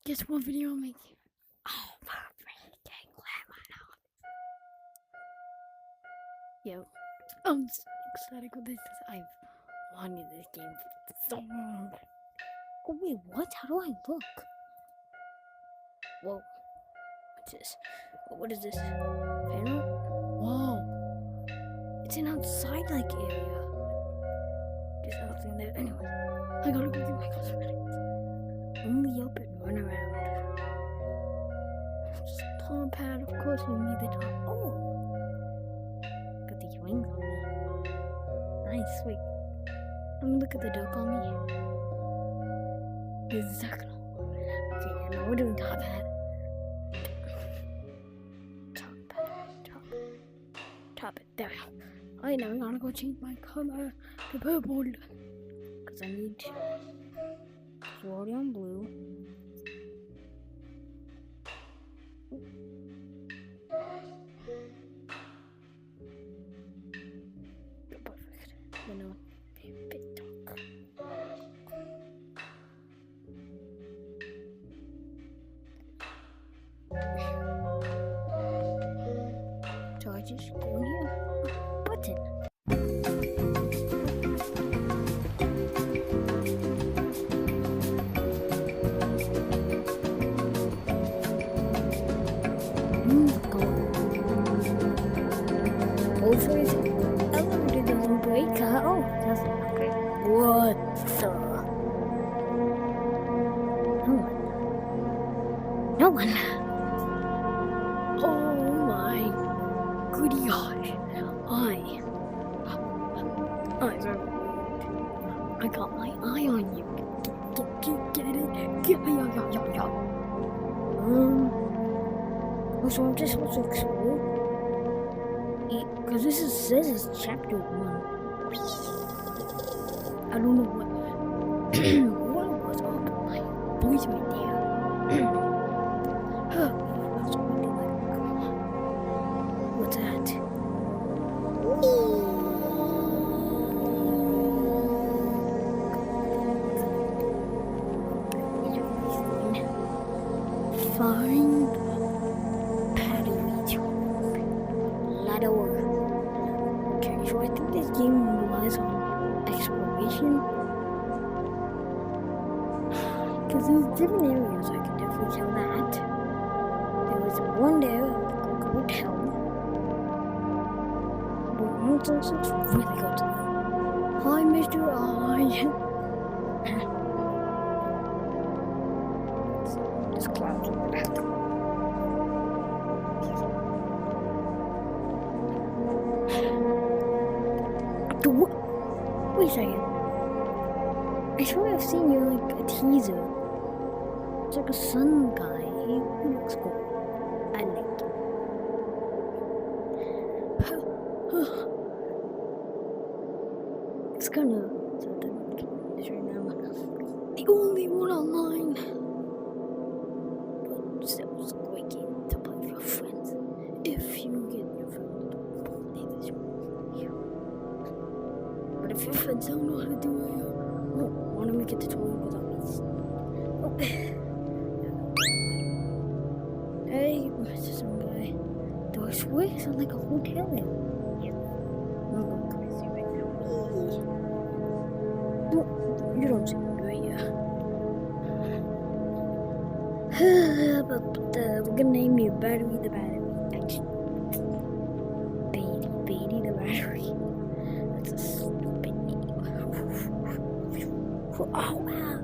Guess what video I'm making? Oh, my freaking Yo, I'm so excited with this. I've wanted this game for so long. Oh wait, what? How do I look? Whoa. What's this? What is this? Parrot? Whoa. It's an outside like area. There's nothing there. Anyway, I gotta go get my cosmetics. Only up and run around. Just top hat, of course we need the top. Oh! Got these wings on me. Nice, wait. Let me look at the duck on me. This is duck. Okay, now we're doing top hat. Top it. There we go. Alright, now we gotta go change my color to purple. Because I need to. It's already on blue. Perfect. You know, be a bit dark. So I just go in here. Button. Hopefully the elevator doesn't break. Oh, that's not great. What the? No one. Oh my goody gosh. I got my eye on you. Get it? Yeah. So I'm just supposed to explore? Because this says it's chapter 1. I don't know what what was up. My voice right there. What's that? Find parrot. Ladder. Okay, so I think this game relies on exploration. Because there's different areas, I can definitely tell that. There was one there, like a hotel. But it's also really good. Hi, Mr. I. There's clouds in the bathroom. Wait a second. I swear I've seen you like a teaser. It's like a sun guy. He looks cool. I like him. It's kind of something this right now. The only one online. But still, it's a great game to play with your friends. If you get your friends to play this one. But if your friends don't know how to do it, want to make a tutorial without me. Oh. Hey, Mr. Some Guy. Do I swear it sounds like a hotel? Yeah. I'm going crazy right now. No, you don't seem right, yeah. But we're gonna name you Battery the Battery. Actually, Beatty the Battery. That's a stupid name. Oh wow!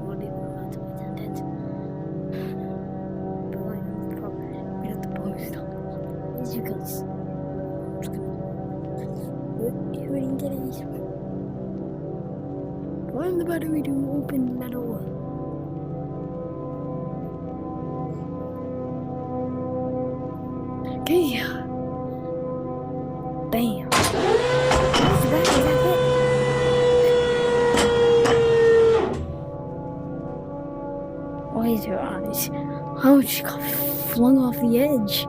What even about to attend it? But like, probably we have to post on as you guys. I'm just gonna. You didn't get any. Find the battery to open that door. Okay. Bam. Why is her eyes? Oh, she got flung off the edge.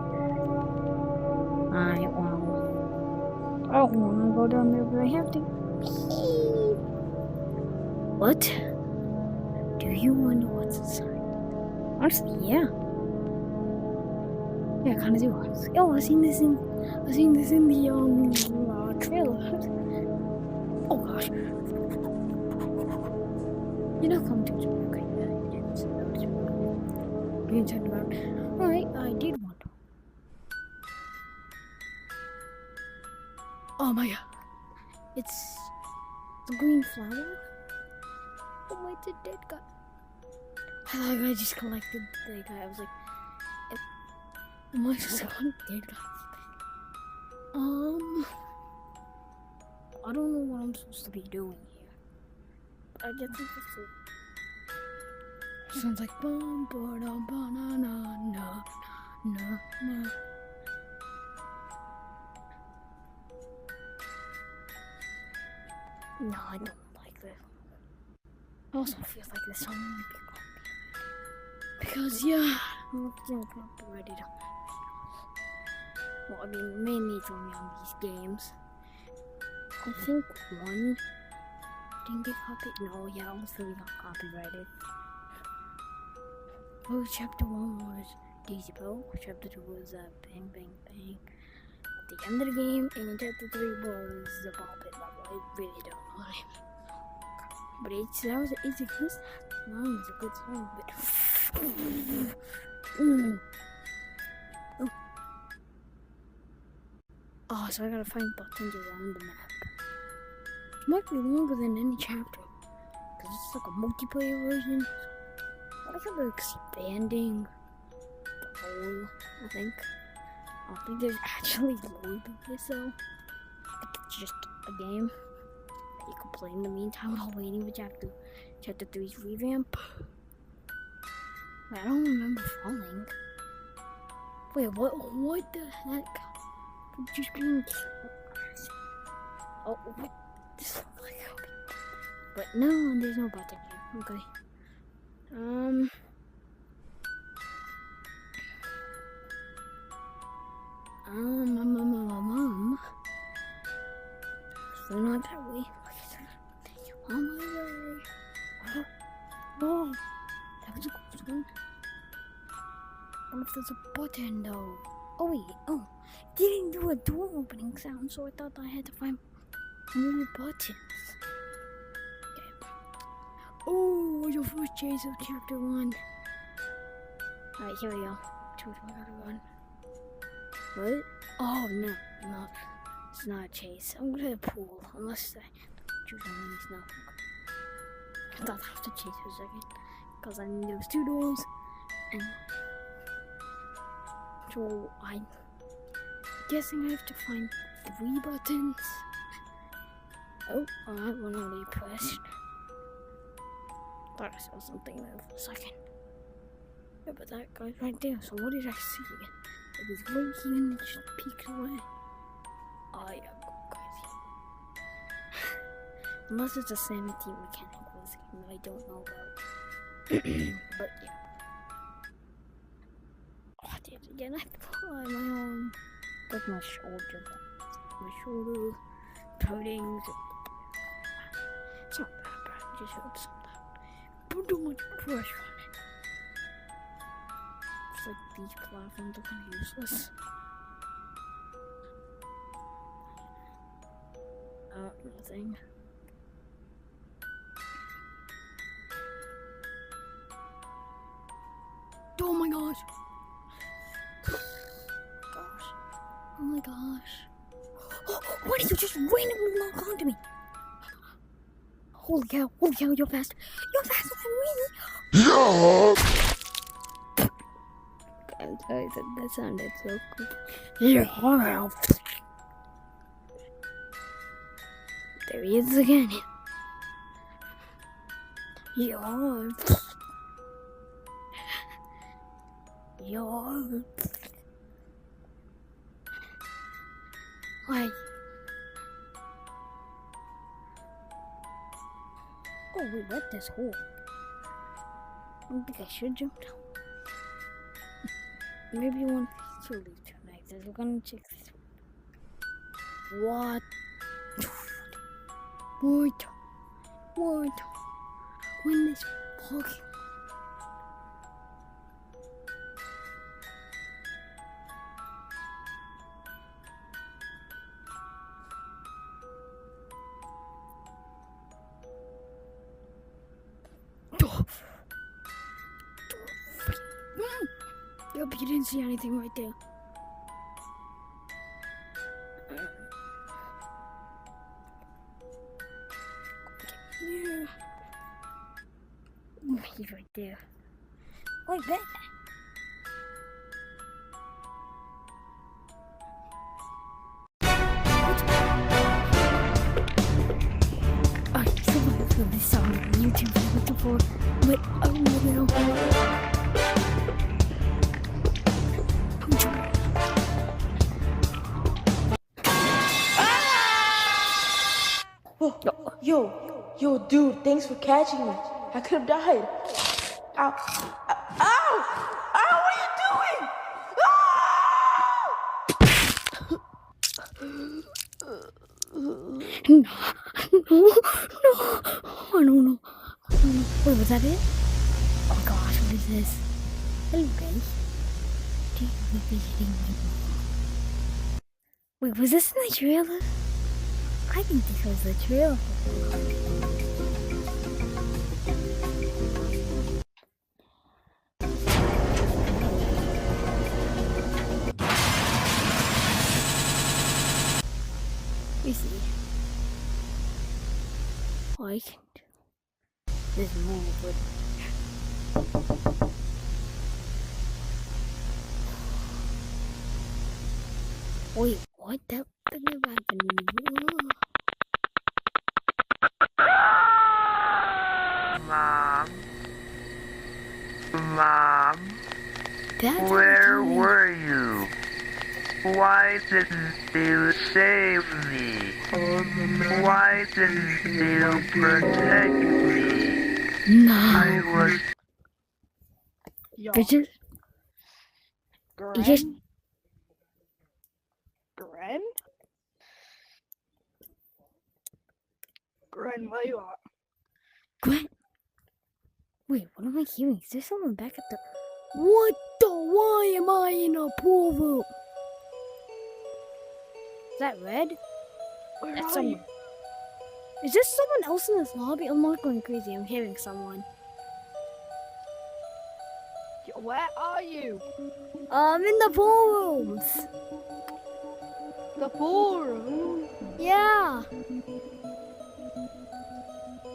I don't want to go down there, but I have to. What? Do you wonder what's inside? Honestly, yeah. Yeah, I kind of do. Honestly. Oh, I've seen this in the trailer. Oh gosh. You're not coming to us. Okay, yeah, you didn't say that. You didn't talk about. Alright, I did want. Oh my god. It's the green flower. Oh wait, it's a dead guy. I thought I just collected the dead guy. I was like, am I just one dead guy? I don't know what I'm supposed to be doing here. I guess I'm supposed to. Sounds like bum ba da ba na na na na na. No, I don't like this. I also feel like this song might be copyrighted. Because yeah, I'm feeling copyrighted. Well, I mean, mainly it's only on these games. I think one didn't get copyrighted. No, yeah, almost really got copyrighted. Oh, chapter 1 was Daisy Bow. Chapter 2 was Bang Bang Bang. At the end of the game, and chapter 3 was the Ball Pit level. I really don't know why. But it's a good song. It's a good song, but. Oh, so I gotta find buttons around the map. It might be longer than any chapter, because it's like a multiplayer version. What if they're expanding the whole, I think. I don't think there's actually more than this though. I think it's just a game that you can play in the meantime while waiting for chapter 3's revamp. Wait, I don't remember falling. Wait, what the heck? Just being oh, what? This looks like but no, there's no button here. Okay. So not that way. On my way. Oh, that was a close one. What if there's a button though? Oh wait, oh. Didn't do a door opening sound, so I thought I had to find more buttons. Okay. Oh, your first chase of chapter 1. Alright, here we go. Chapter 1. What? Oh, no. It's not a chase. I'm gonna pool, unless I choose one of these now. I thought I have to chase for a second, because I knew there was 2 doors, and so I'm guessing I have to find 3 buttons. Oh, alright, one already pressed. Thought I saw something there for a second. Yeah, but that guy's right there, so what did I see? It was right here and it just peeked away. I am crazy. Unless it's a sanity mechanical thing that I don't know about. But yeah. Oh, I did it again. I put my own. Like my shoulder. Puddings. It's not that bad. It just helps sometimes. Put too much pressure on it. It's like these platforms are kind of useless. Nothing. Oh my gosh. Oh my gosh. Oh, why did you just randomly lock onto me? Holy cow, you're fast. You're faster than me. Yeah. I'm sorry, that sounded so cool. Yeah. There he is again. Yeah. Yeah. Why? Oh, wait, what this hole? I don't think I should jump down. Maybe one to leave tonight. We're gonna check this one. What? When this parking. Yep, you didn't see anything right there. Yeah. He's right there. Like that. Someone put this on YouTube I'm looking for. But oh no. Yo, dude, thanks for catching me. I could have died. Ow! Ow! Ow! What are you doing? No. I don't know. Wait, was that it? Oh gosh, what is this? Hello guys. Do you be visiting my mom? Wait, was this in the trailer? I think this was the trailer. We see. Oh, I can't. There's more, but. Wait, what the fuck happened? Mom, where were you? Why didn't you save me? Why didn't you protect me? No. I was... Bitches? You just... Gren, where you at? Gwen? Wait, what am I hearing? Is there someone back at the... What the? Why am I in a pool room? Is that Red? Where That's are someone. you? Is there someone else in this lobby? I'm not going crazy. I'm hearing someone. Where are you? I'm in the pool rooms. The ballroom? Yeah.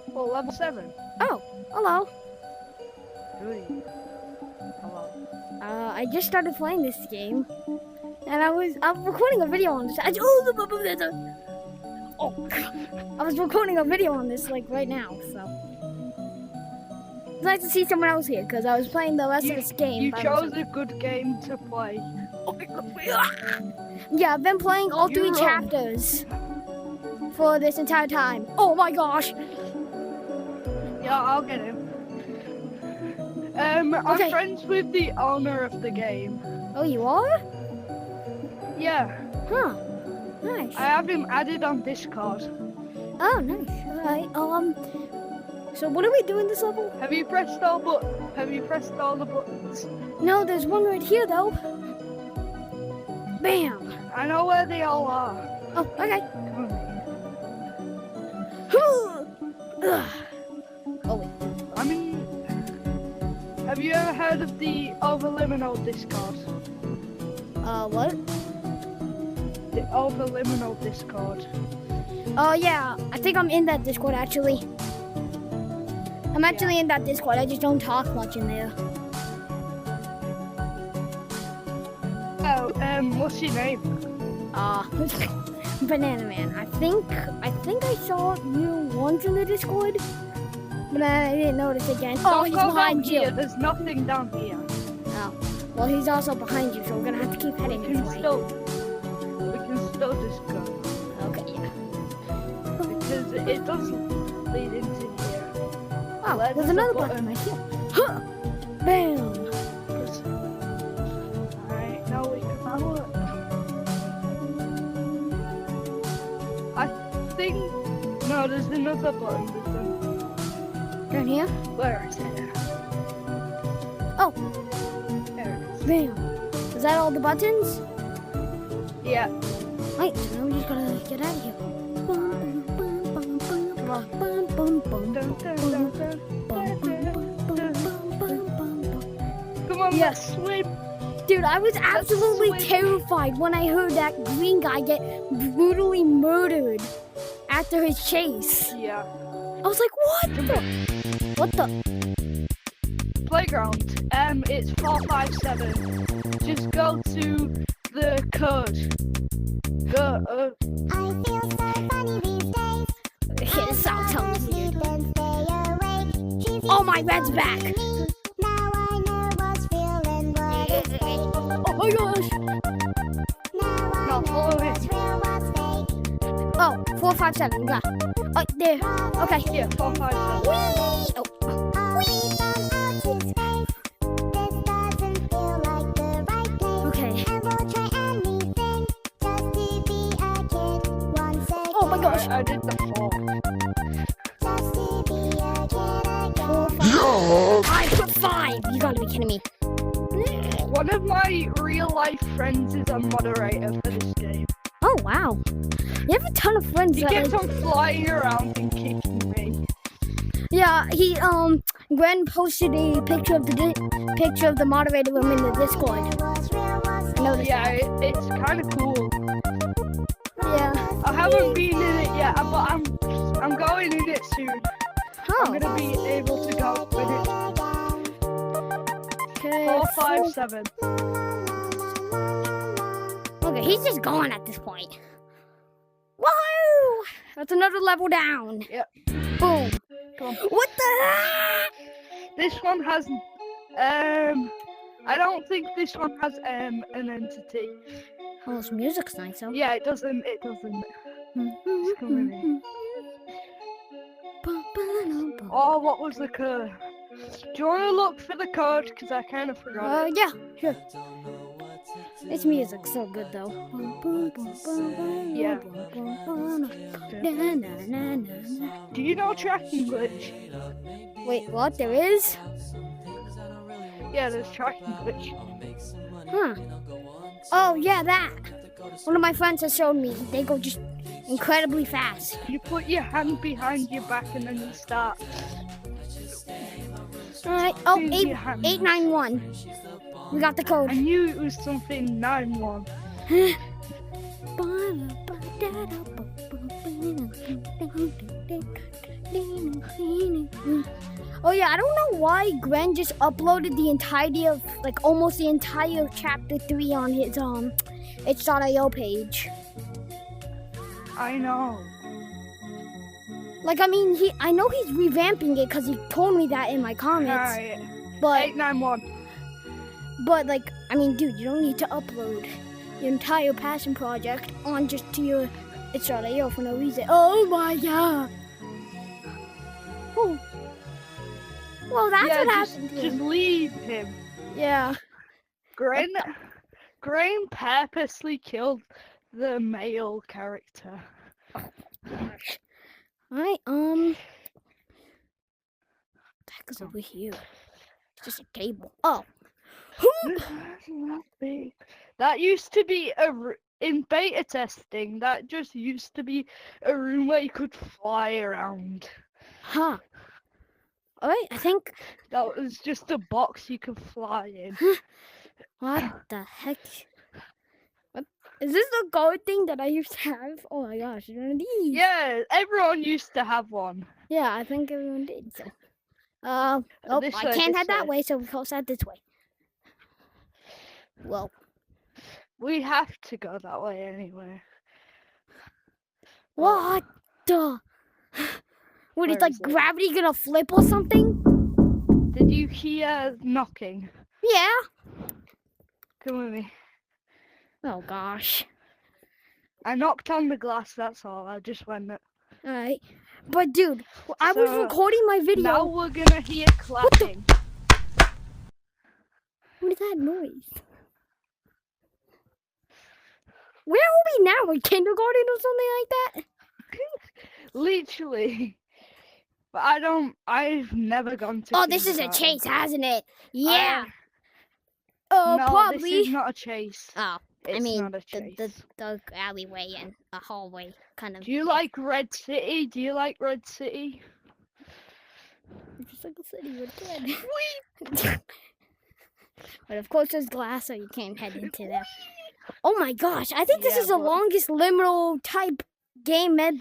Well, level 7. Oh, hello. Who are you? Hello. I just started playing this game, and I'm recording a video on this. I was recording a video on this like right now, so it's nice to see someone else here because I was playing the rest of this game. You by chose myself. a good game to play. Yeah, I've been playing all 3 You're chapters for this entire time. Oh my gosh! Yeah, I'll get him. I'm Okay. friends with the owner of the game. Oh, you are? Yeah, Huh? Nice. I have him added on Discord. Oh, nice. Alright. So what do we do in this level? Have you pressed all the buttons? No, there's one right here though. Bam. I know where they all are. Oh, okay. Come on. Ugh. Oh wait. I mean, have you ever heard of the overliminal Discord? What? The overliminal Discord. Oh yeah, I think I'm in that Discord actually. I'm actually in that Discord. I just don't talk much in there. Oh, what's your name? Banana Man. I think I saw you once in the Discord, but I didn't notice again. Oh, Don't he's go behind down you. here. There's nothing down here. Oh, well, he's also behind you, so we're gonna have to keep heading We this can way. still just go Okay, yeah. because it does lead into here. Oh, Where there's does the another button? button right here. Huh! Bam! Alright, now we can follow it. I think no, there's another button. Down here? Where is it? Oh, There it is. bam. Is that all the buttons? Yeah. Right, so now we just gotta get out of here. Bum, bum, bum, bum, bum, bum, bum, Come on, Yeah. let's swim. Dude, I was absolutely swim. terrified when I heard that green guy get brutally murdered after his chase. Yeah. I was like, what the? Playground. It's 457. Just go to the code. Go. I feel so funny these days. Okay, this sounds so weird. Sleep and stay awake. She Oh, my red's back. feels me. Now I know what's real and what is fake. Oh my gosh. Now I No, know follow me. what's real, what's fake. Oh, 457. Yeah. Oh, there. Okay. Yeah, 457. Whee! Oh. Are we from outer space? This doesn't feel like the right place. Okay. And we'll try anything just to be a kid once again. Oh my gosh. I did the 4. Just to be a kid again. I put 5. You gotta be kidding me. One of my real life friends is a moderator for this game. Oh wow. You have a ton of friends He that keeps like, on flying around and kicking me. yeah, he Gwen posted a picture of the moderator room in the Discord. What's real, what's I noticed Yeah, that. it's kind of cool. Yeah. I haven't been in it yet, but I'm going in it soon. I'm Oh. gonna be able to go with it. Okay. 457. Okay, he's just gone at this point. Woohoo! That's another level down. Yep. Boom. Come on. What the heck? This one has I don't think this one has an entity. Oh, this music's nice though. Yeah, it doesn't. It's coming in. Oh, what was the code? Do you want to look for the code? Because I kind of forgot it. Yeah, sure. This music's so good though. Yeah. Do you know tracking glitch? Wait, what? There is? Yeah, there's tracking glitch. Huh. Oh, yeah, that. One of my friends has showed me. They go just incredibly fast. You put your hand behind your back and then you start. Alright. Oh, Use your hand. 891. We got the I code. knew it was something 9-1. Oh yeah, I don't know why Gwen just uploaded the entirety of, like, almost the entire chapter 3 on his itch.io page. I know. Like, I mean, I know he's revamping it because he told me that in my comments. Alright. But 891. like, I mean, dude, you don't need to upload your entire passion project on just to your itch.io for no reason. Oh my god. Oh. Well, that's Yeah, what just, happened to just him. leave him. Yeah. Grain purposely killed the male character. Alright, what the heck is over here? It's just a table. Oh. That used to be in beta testing. That just used to be a room where you could fly around. Huh. Alright, I think. That was just a box you could fly in. What the heck? What? Is this the gold thing that I used to have? Oh my gosh, it's one of these. Yeah, everyone used to have one. Yeah, I think everyone did. So, oh, This I way, can't this head that way. way, so we cross that this way. Well, We have to go that way anyway. what the? What, is Where like is it? gravity gonna flip or something? Did you hear knocking? Yeah. Come with me. Oh gosh. I knocked on the glass, that's all. I just went. Alright. But dude, I was So, recording my video. Now we're gonna hear clapping. What is that noise? Where are we now? In kindergarten or something like that? Literally. But I've never gone to. Oh, this is a kindergarten. chase, hasn't it? Yeah. No, Probably. this is not a chase. Oh, It's I mean, not a chase. the alleyway and a hallway kind of. Do you like Red City? Do you like Red City? Just like a city with a kid. But of course, there's glass, so you can't head into there. Oh my gosh! I think this Yeah, is the but- longest liminal type game made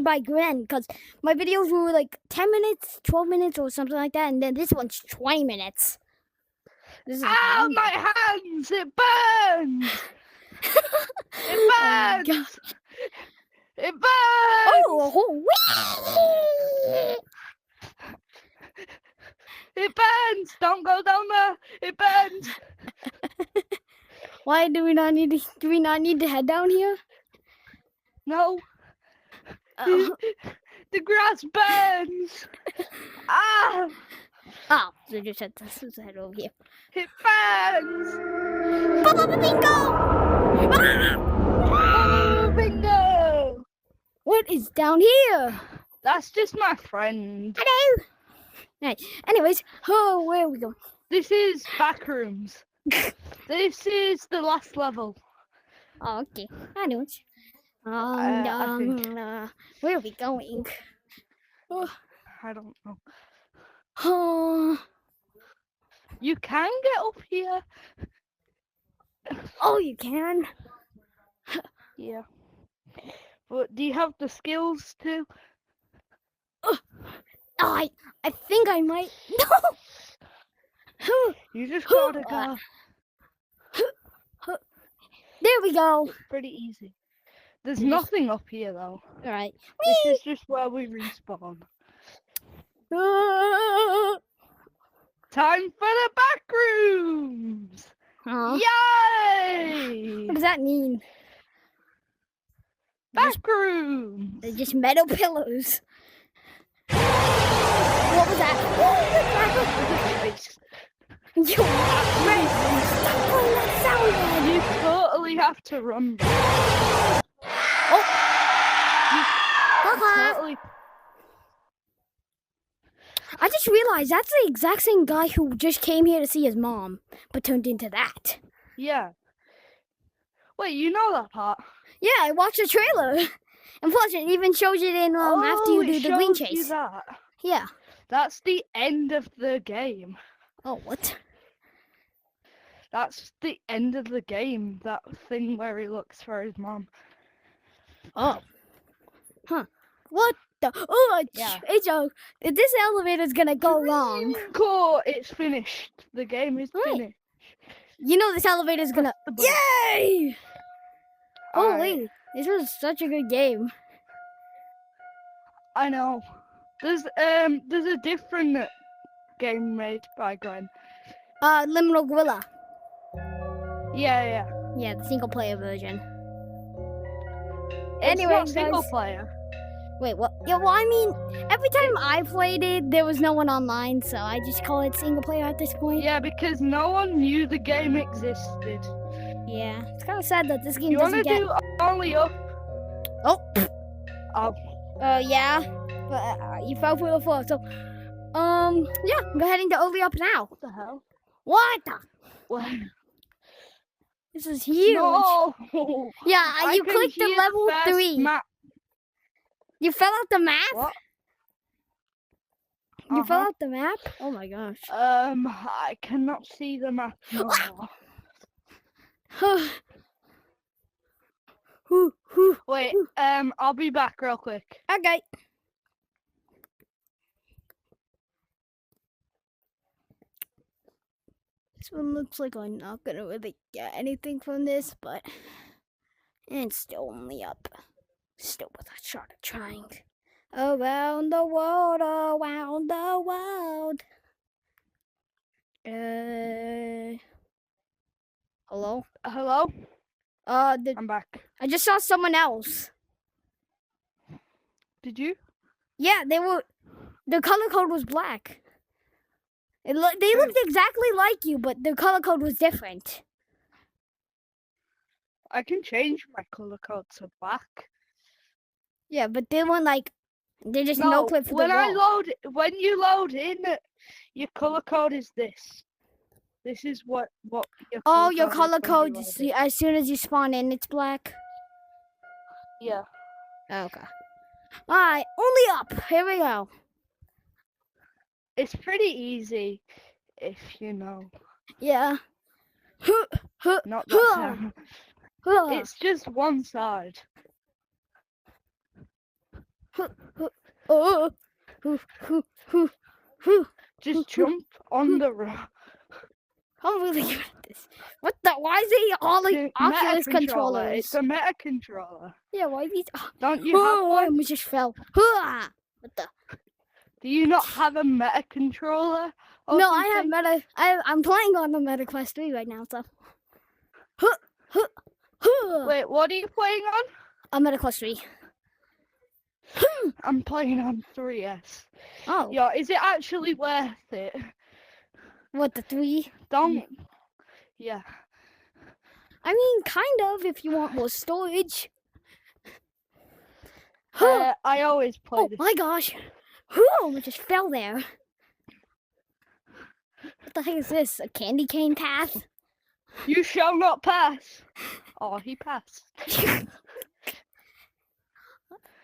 by Gren, because my videos were like 10 minutes, 12 minutes, or something like that, and then this one's 20 minutes. This is Ow, long. my hands! It burns! It my burns! It burns! Oh, whee! It burns! Don't go down there! It burns! Why do we not need to? Do we not need to head down here? No, Oh, the grass burns! Ah! oh, so just head over here. It burns! Oh, bingo! What is down here? That's just my friend. Hello. Right. Anyways, oh, where are we going? This is Backrooms. This is the last level. Oh, okay. I know it. I think. Where are we going? I don't know. Oh, You can get up here. oh, you can. Yeah. But do you have the skills to? Oh, I think I might. No. You just gotta go. There we go. Pretty easy. There's nothing up here though. All right. This is just where we respawn. Time for the back rooms! Huh? Yay! What does that mean? Back rooms! They're just metal pillows. What was that? Yo, Ray, stop playing that sound, man. You totally have to run. Haha. Totally. I just realized that's the exact same guy who just came here to see his mom, but turned into that. Yeah. Wait, you know that part? Yeah, I watched the trailer. And plus, it even shows it in after you it do the green shows you chase. that. Yeah. That's the end of the game. Oh, what? That's the end of the game. That thing where he looks for his mom. Oh. Huh. What the? Oh, Yeah. this elevator's gonna go wrong. Cool, it's finished. The game is Right. finished. You know this elevator's gonna. The button. Yay! Alright, Holy, this was such a good game. I know. There's a different game made by Glenn. Liminal Gorilla. Yeah. Yeah, the single player version. It's Anyway, not single guys. player. Wait, what? Yeah, well, I mean, every time I played it, there was no one online, so I just call it single player at this point. Yeah, because no one knew the game existed. Yeah, it's kind of sad that this game You wanna doesn't get. do only up? Oh, Oh, yeah, but you fell through the floor. So, yeah, go ahead and only up now. what the hell? What the? What? This is huge. No. Yeah, I you can clicked the hear level first 3. map. You fell out the map. What? You fell Uh-huh. out the map. Oh my gosh. I cannot see the map no more. Wait, I'll be back real quick. Okay. This one looks like I'm not gonna really get anything from this, but it's still only up. Still with a shot of trying. Around the world, around the world. Hello? Hello? The I'm back. I just saw someone else. Did you? Yeah, they were. Their color code was black. They looked exactly like you, but their color code was different. I can change my color code to black. Yeah, but they weren't like They just no clip for when the wall. when you load in, your color code is this. This is what your Oh, color your color code code, is when you load as soon as you spawn in, it's black. it. Yeah. Okay. Alright, only up. Here we go. It's pretty easy if you know. Yeah. Not that sound. It's just one side. Just jump on the rock. I'm really good at this. What the? Why is he all like Oculus controllers? It's a meta controller. Yeah, why these? Don't you have Oh, I one? almost just fell. What the? Do you not have a meta controller? No, I have Meta. I'm playing on the Meta Quest 3 right now, so. Wait, what are you playing on? I'm Meta Quest 3. I'm playing on 3S. Oh. Yeah, is it actually worth it? What, the 3? Don't. Yeah. I mean, kind of, if you want more storage. I always play Oh this. my gosh. I just fell there. What the heck is this? A candy cane path? You shall not pass. Oh, he passed.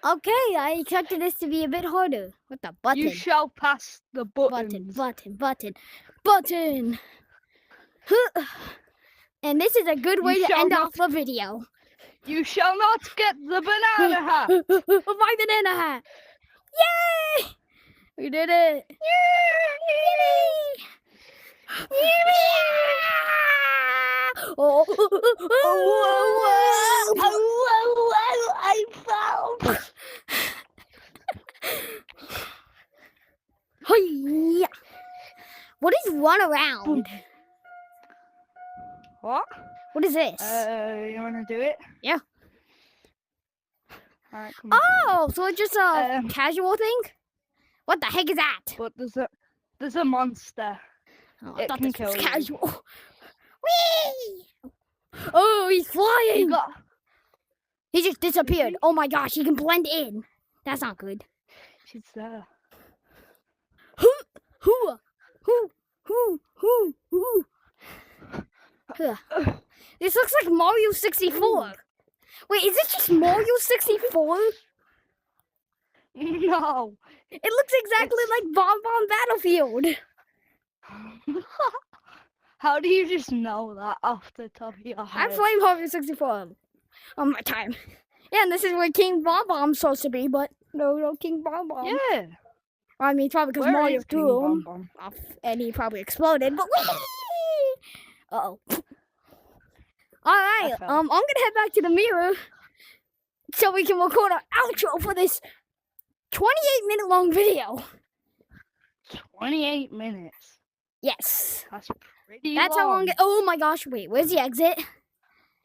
Okay, I expected this to be a bit harder. What the button? You shall pass the buttons. Button. And this is a good way to end off the video. You shall not get the banana hat. My banana hat. Yay! We did it. Yay! Oh, I fell. Hi-ya. What is run around? What? What is this? You wanna do it? Yeah. Alright, come on. Oh, so it's just a casual thing? What the heck is that? But there's a monster. Oh, I It thought can this was kill you. casual. Whee! Oh, he's flying! He just disappeared. Oh my gosh, he can blend in. That's not good. She's there. This looks like Mario 64. Wait, is it just Mario 64? No. It looks exactly like Bomb Bomb Battlefield. How do you just know that off the top of your head? I played Mario 64 on my time. Yeah, and this is where King Bomb Bomb's supposed to be, but no King Bomb Bomb. Yeah. I mean, probably because Where Mario is King threw Bomb him Bomb? off, and he probably exploded. But uh-oh. All right, I fell. I'm gonna head back to the mirror so we can record our outro for this 28-minute long video. 28 minutes. Yes, That's pretty that's long. how long. Oh my gosh! Wait, where's the exit?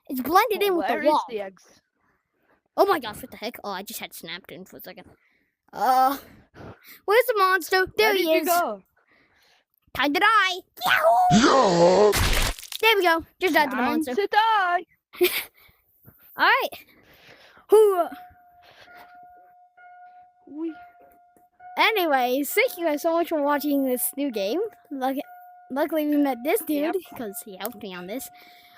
It's blended in with Where the is wall. the eggs? Oh my gosh! What the heck? Oh, I just had snapped in for a second. Where's the monster? There Where he did you is. go? Time to die. Yahoo! There we go. Just died to the Time monster. to die. All right. Who? Anyways, thank you guys so much for watching this new game. Luckily, we met this dude because he helped me on this.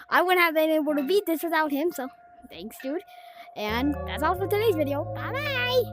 I wouldn't have been able to beat this without him, so thanks, dude. And that's all for today's video. Bye bye.